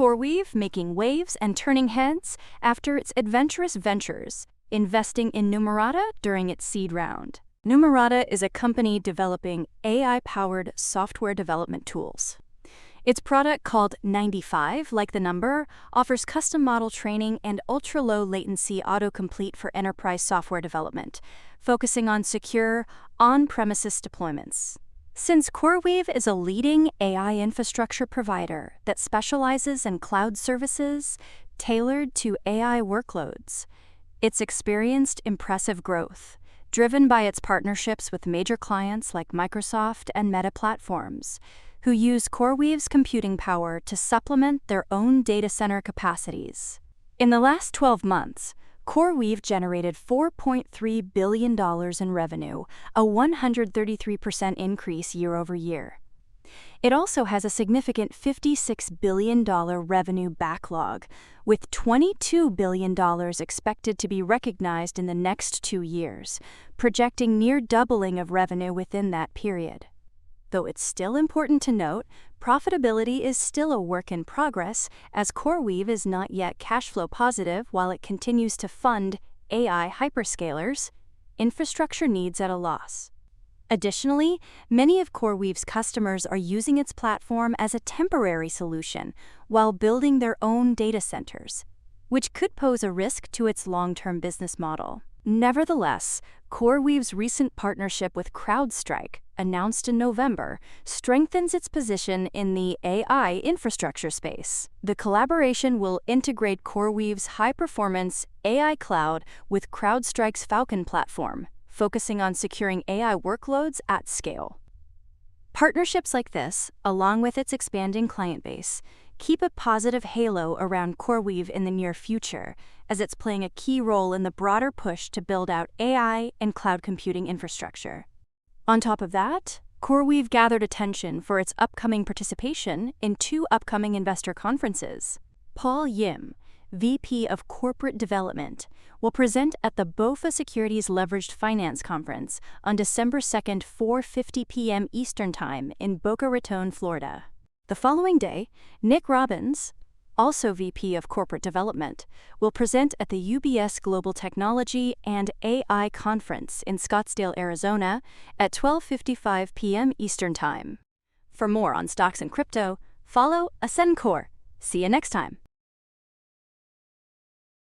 CoreWeave making waves and turning heads after its adventurous ventures, investing in Numerata during its seed round. Numerata is a company developing AI-powered software development tools. Its product, called 95, like the number, offers custom model training and ultra-low latency autocomplete for enterprise software development, focusing on secure, on-premises deployments. Since CoreWeave is a leading AI infrastructure provider that specializes in cloud services tailored to AI workloads, it's experienced impressive growth, driven by its partnerships with major clients like Microsoft and Meta Platforms, who use CoreWeave's computing power to supplement their own data center capacities. In the last 12 months, CoreWeave generated $4.3 billion in revenue, a 133% increase year-over-year. It also has a significant $56 billion revenue backlog, with $22 billion expected to be recognized in the next 2 years, projecting near doubling of revenue within that period. Though it's still important to note, profitability is still a work in progress, as CoreWeave is not yet cash flow positive while it continues to fund AI hyperscalers' infrastructure needs at a loss. Additionally, many of CoreWeave's customers are using its platform as a temporary solution while building their own data centers, which could pose a risk to its long-term business model. Nevertheless, CoreWeave's recent partnership with CrowdStrike, announced in November, strengthens its position in the AI infrastructure space. The collaboration will integrate CoreWeave's high-performance AI cloud with CrowdStrike's Falcon platform, focusing on securing AI workloads at scale. Partnerships like this, along with its expanding client base, keep a positive halo around CoreWeave in the near future, as it's playing a key role in the broader push to build out AI and cloud computing infrastructure. On top of that, CoreWeave gathered attention for its upcoming participation in 2 upcoming investor conferences. Paul Yim, VP of Corporate Development, will present at the BofA Securities Leveraged Finance Conference on December 2nd, 4:50 p.m. Eastern Time in Boca Raton, Florida. The following day, Nick Robbins, also VP of Corporate Development, will present at the UBS Global Technology and AI Conference in Scottsdale, Arizona at 12:55 p.m. Eastern Time. For more on stocks and crypto, follow Ascencore. See you next time.